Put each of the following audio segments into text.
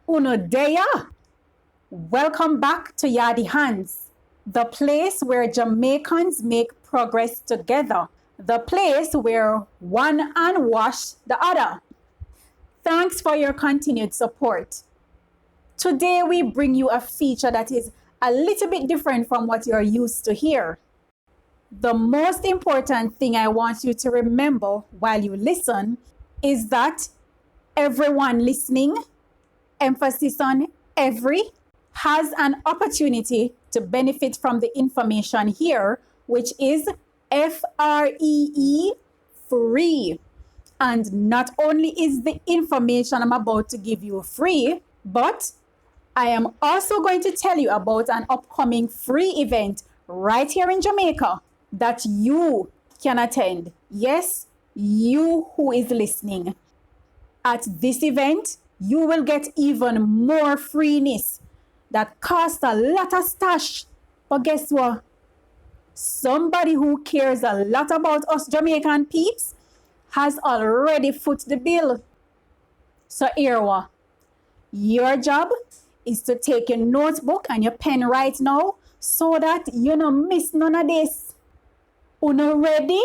Uno Dea. Welcome back to Yaadie Hands, the place where Jamaicans make progress together, the place where one unwash the other. Thanks for your continued support. Today, we bring you a feature that is a little bit different from what you're used to hear. The most important thing I want you to remember while you listen is that everyone listening, emphasis on every, has an opportunity to benefit from the information here, which is free. And not only is the information I'm about to give you free, but I am also going to tell you about an upcoming free event right here in Jamaica that you can attend. Yes, you who is listening. At this event, you will get even more freeness that costs a lot of stash. But guess what? Somebody who cares a lot about us Jamaican peeps has already foot the bill. So here what? Your job is to take your notebook and your pen right now so that you don't miss none of this. Uno ready?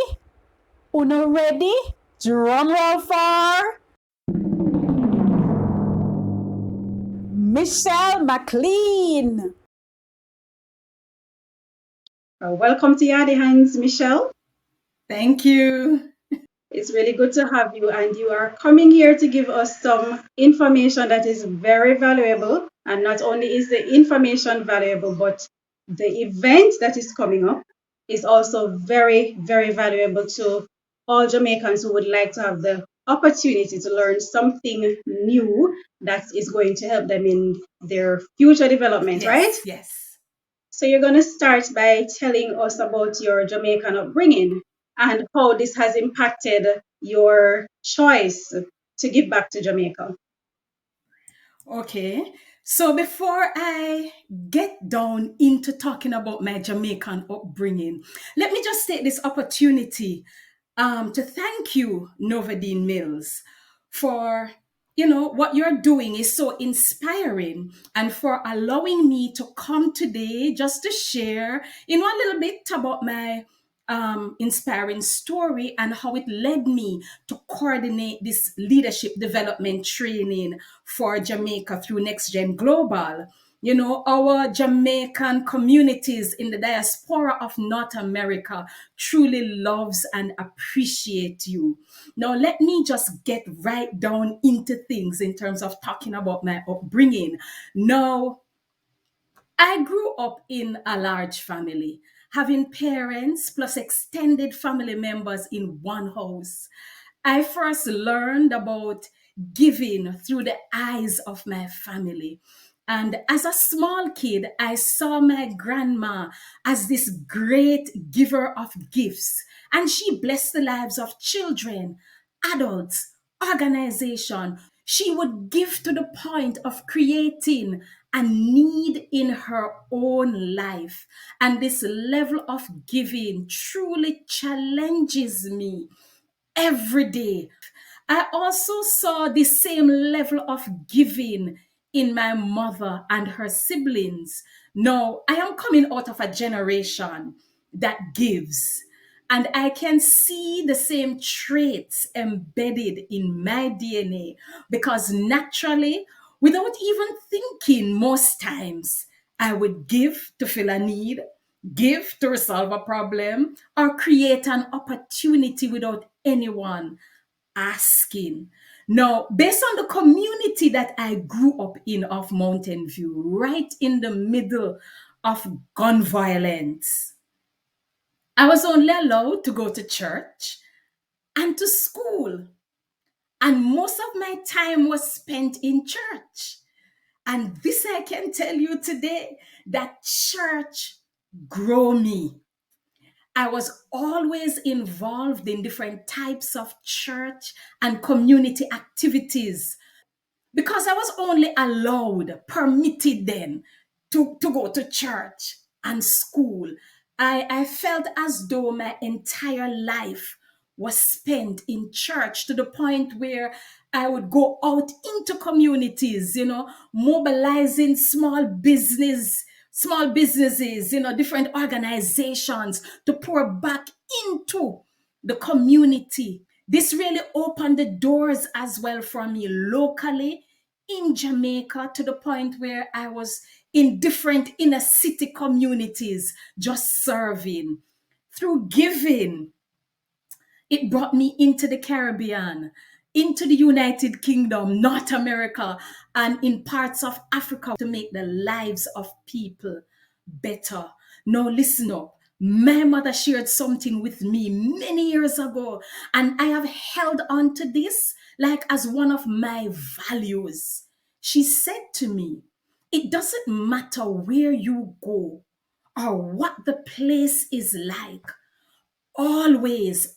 Uno ready? Drum roll for McLean. Welcome to Yaadie Hands, Michelle. Thank you. It's really good to have you, and you are coming here to give us some information that is very valuable. And not only is the information valuable, but the event that is coming up is also very, very valuable to all Jamaicans who would like to have the opportunity to learn something new that is going to help them in their future development, right? Yes, yes. So you're going to start by telling us about your Jamaican upbringing and how this has impacted your choice to give back to Jamaica. Okay. So before I get down into talking about my Jamaican upbringing, let me just take this opportunity to thank you, Novadine Mills, for what you're doing is so inspiring, and for allowing me to come today just to share a little bit about my inspiring story and how it led me to coordinate this leadership development training for Jamaica through NextGen Global. Our Jamaican communities in the diaspora of North America truly loves and appreciate you. Now, let me just get right down into things in terms of talking about my upbringing. Now, I grew up in a large family, having parents plus extended family members in one house. I first learned about giving through the eyes of my family. And as a small kid, I saw my grandma as this great giver of gifts. And she blessed the lives of children, adults, organization. She would give to the point of creating a need in her own life. And this level of giving truly challenges me every day. I also saw the same level of giving in my mother and her siblings. Now, I am coming out of a generation that gives, and I can see the same traits embedded in my DNA because naturally, without even thinking, most times I would give to fill a need, give to resolve a problem, or create an opportunity without anyone asking. Now, based on the community that I grew up in of Mountain View, right in the middle of gun violence, I was only allowed to go to church and to school. And most of my time was spent in church. And this I can tell you today that church grow me. I was always involved in different types of church and community activities because I was only allowed, permitted then to go to church and school. I felt as though my entire life was spent in church to the point where I would go out into communities, mobilizing small businesses, different organizations to pour back into the community. This really opened the doors as well for me locally in Jamaica, to the point where I was in different inner city communities just serving. Through giving, it brought me into the Caribbean, into the United Kingdom, North America, and in parts of Africa to make the lives of people better. Now, listen up. My mother shared something with me many years ago, and I have held on to this like as one of my values. She said to me, it doesn't matter where you go or what the place is like. Always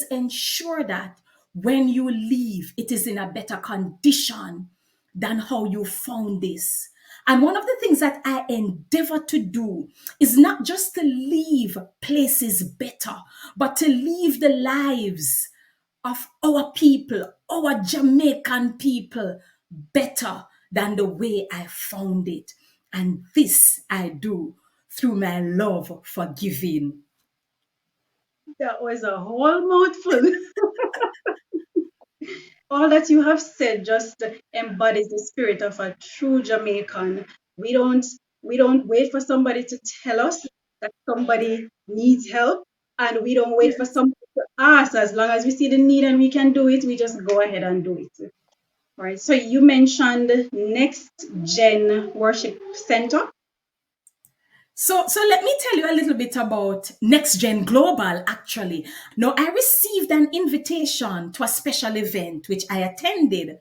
ensure that when you leave, it is in a better condition than how you found this. And one of the things that I endeavor to do is not just to leave places better, but to leave the lives of our people, our Jamaican people, better than the way I found it. And this I do through my love for giving. That was a whole mouthful. All that you have said just embodies the spirit of a true Jamaican. We don't we don't wait for somebody to tell us that somebody needs help, and we don't wait for somebody to ask. As long as we see the need and we can do it, we just go ahead and do it. All right. So you mentioned Next Gen Worship Center. So let me tell you a little bit about NextGen Global, actually. Now, I received an invitation to a special event which I attended,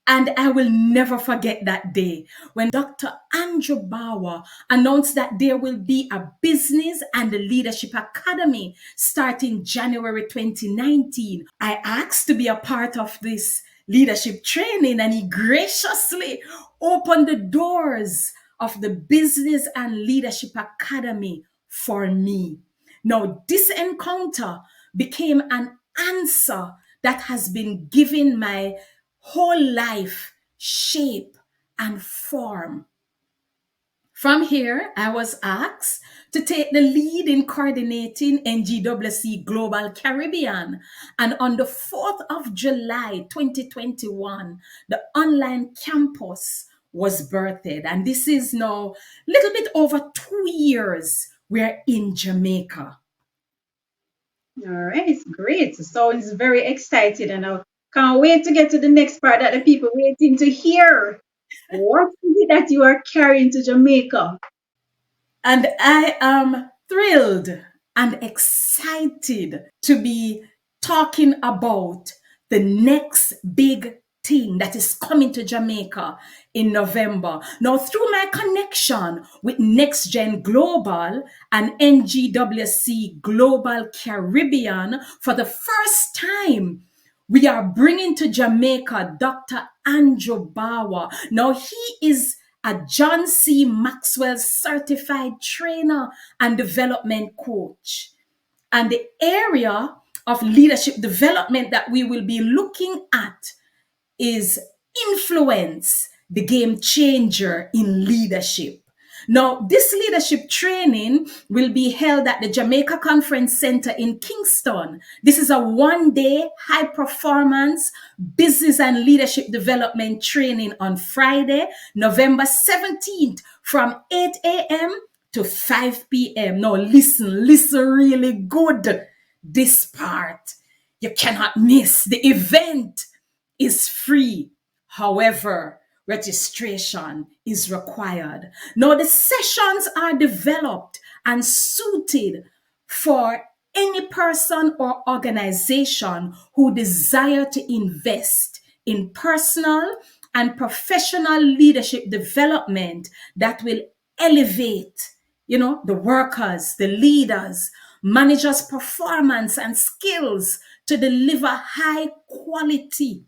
and I will never forget that day when Dr. Andrew Bauer announced that there will be a business and a leadership academy starting January 2019. I asked to be a part of this leadership training, and he graciously opened the doors of the Business and Leadership Academy for me. Now, this encounter became an answer that has been giving my whole life shape and form. From here, I was asked to take the lead in coordinating NGWC Global Caribbean. And on the 4th of July 2021, the online campus was birthed. And this is now a little bit over 2 years we're in Jamaica. All right, great. Sounds very excited, and I can't wait to get to the next part that the people waiting to hear. What is it that you are carrying to Jamaica? And I am thrilled and excited to be talking about the next big thing that is coming to Jamaica in November. Now, through my connection with NextGen Global and NGWC Global Caribbean, for the first time, we are bringing to Jamaica Dr. Andrew Bauer. Now, he is a John C. Maxwell certified trainer and development coach. And the area of leadership development that we will be looking at is influence, the game changer in leadership. Now, this leadership training will be held at the Jamaica Conference Center in Kingston. This is a one-day high performance business and leadership development training on Friday, November 17th from 8 a.m. to 5 p.m. Now, listen really good. This part you cannot miss. The event is free. However, registration is required. Now, the sessions are developed and suited for any person or organization who desire to invest in personal and professional leadership development that will elevate, the workers, the leaders, managers' performance and skills to deliver high quality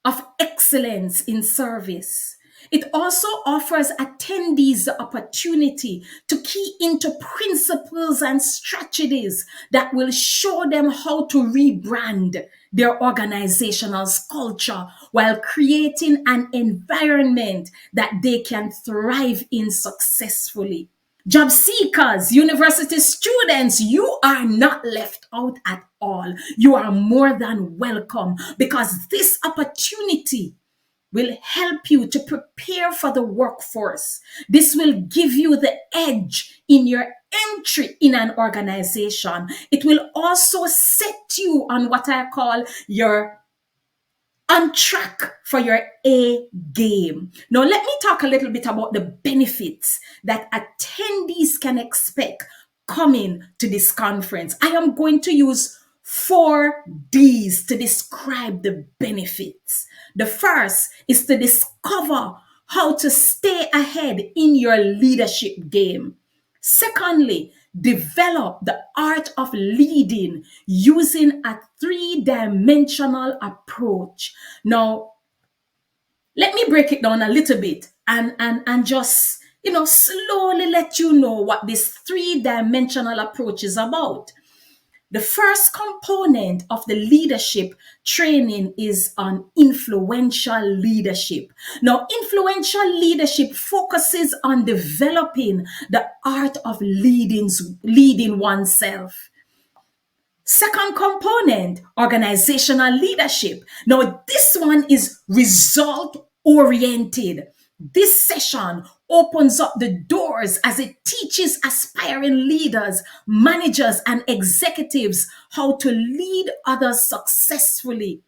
of excellence in service. It also offers attendees the opportunity to key into principles and strategies that will show them how to rebrand their organizational culture while creating an environment that they can thrive in successfully. Job seekers, university students, you are not left out at all. You are more than welcome because this opportunity will help you to prepare for the workforce. This will give you the edge in your entry in an organization. It will also set you on what I call your on track for your A game. Now, let me talk a little bit about the benefits that attendees can expect coming to this conference. I am going to use 4 Ds to describe the benefits. The first is to discover how to stay ahead in your leadership game. Secondly, develop the art of leading using a 3-dimensional approach. Now, let me break it down a little bit and just slowly let you know what this 3-dimensional approach is about. The first component of the leadership training is on influential leadership. Now, influential leadership focuses on developing the art of leading oneself. Second component, organizational leadership. Now, this one is result oriented. This session opens up the doors as it teaches aspiring leaders, managers, and executives how to lead others successfully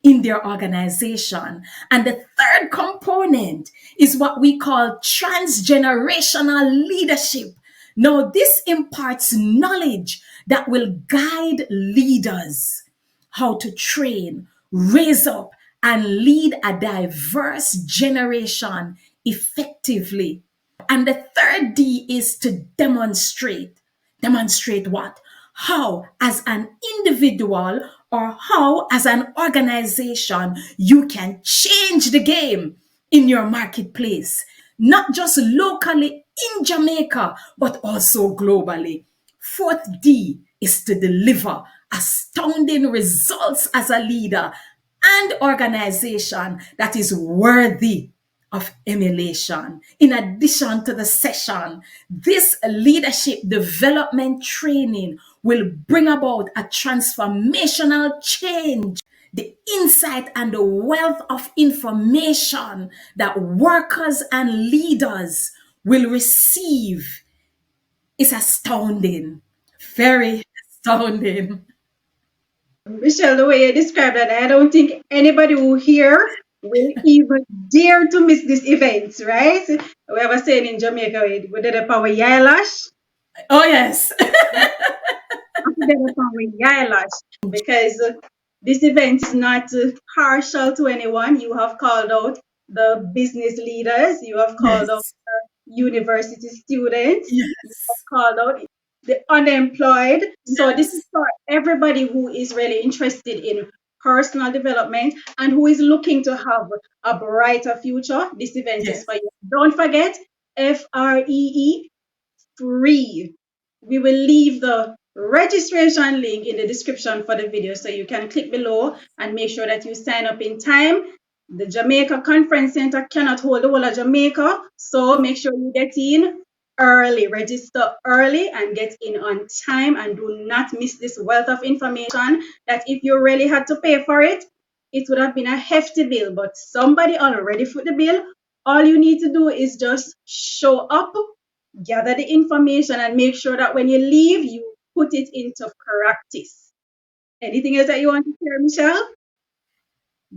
in their organization. And the third component is what we call transgenerational leadership. Now, this imparts knowledge that will guide leaders how to train, raise up, and lead a diverse generation effectively. And the third D is to demonstrate. Demonstrate what? How, as an individual or how, as an organization, you can change the game in your marketplace, not just locally in Jamaica, but also globally. Fourth D is to deliver astounding results as a leader and organization that is worthy of emulation. In addition to the session, this leadership development training will bring about a transformational change. The insight and the wealth of information that workers and leaders will receive is astounding. Very astounding. Michelle, the way you described that, I don't think anybody who hear will even dare to miss this event, right? We have a saying in Jamaica, we did a power eyelash. Oh, yes. We did a power eyelash because this event is not partial to anyone. You have called out the business leaders, you have called out Yes. university students, you have Yes. called out the unemployed. So this is Yes. for everybody who is really interested in personal development and who is looking to have a brighter future. This event is Yes. for you. Don't forget, FREE free. We will leave the registration link in the description for the video so you can click below and make sure that you sign up in time. The Jamaica Conference Center cannot hold the whole of Jamaica, so make sure you get in early, register early and get in on time, and do not miss this wealth of information that if you really had to pay for it, it would have been a hefty bill, but somebody already put the bill. All you need to do is just show up, gather the information, and make sure that when you leave, you put it into practice. Anything else that you want to share, Michelle?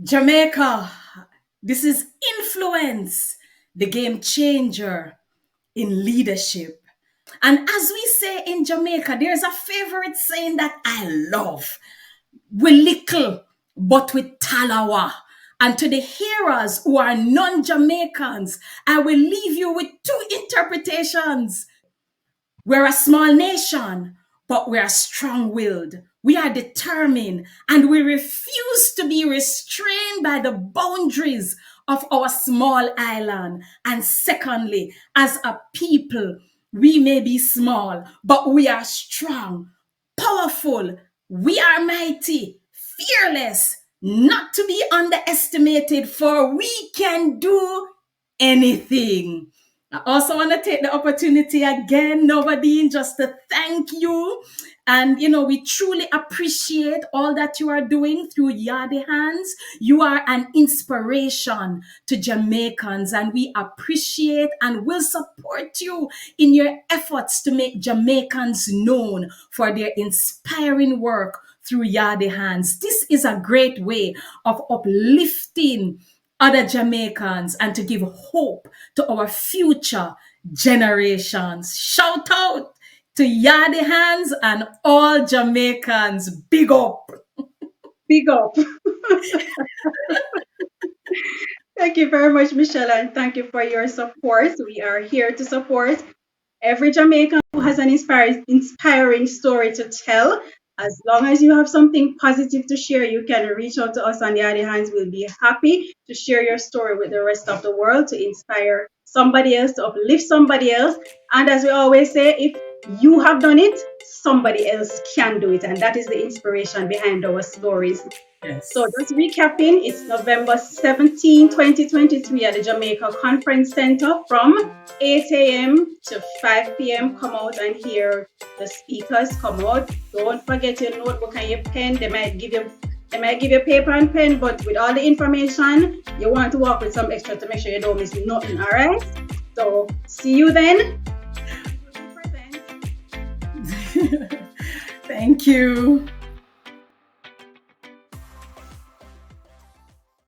Jamaica, this is influence, the game changer in leadership. And as we say in Jamaica, there's a favorite saying that I love. We little, but with talawa. And to the hearers who are non-Jamaicans, I will leave you with 2 interpretations. We're a small nation, but we are strong willed. We are determined and we refuse to be restrained by the boundaries of our small island. And secondly, as a people, we may be small, but we are strong, powerful, we are mighty, fearless, not to be underestimated, for we can do anything. I also want to take the opportunity again, Novadine, just to thank you. And, we truly appreciate all that you are doing through Yaadie Hands. You are an inspiration to Jamaicans, and we appreciate and will support you in your efforts to make Jamaicans known for their inspiring work through Yaadie Hands. This is a great way of uplifting other Jamaicans and to give hope to our future generations. Shout out to Yaadie Hands and all Jamaicans. Big up. Big up. Thank you very much, Michelle, and thank you for your support. We are here to support every Jamaican who has an inspiring story to tell. As long as you have something positive to share, you can reach out to us on the other hands. We'll be happy to share your story with the rest of the world to inspire somebody else, to uplift somebody else. And as we always say, if you have done it, somebody else can do it. And that is the inspiration behind our stories. Yes. So just recapping, it's November 17, 2023 at the Jamaica Conference Center from 8 a.m. to 5 p.m. Come out and hear the speakers. Come out. Don't forget your notebook and your pen. They might give you paper and pen, but with all the information, you want to walk with some extra to make sure you don't miss nothing. All right. So see you then. Thank you.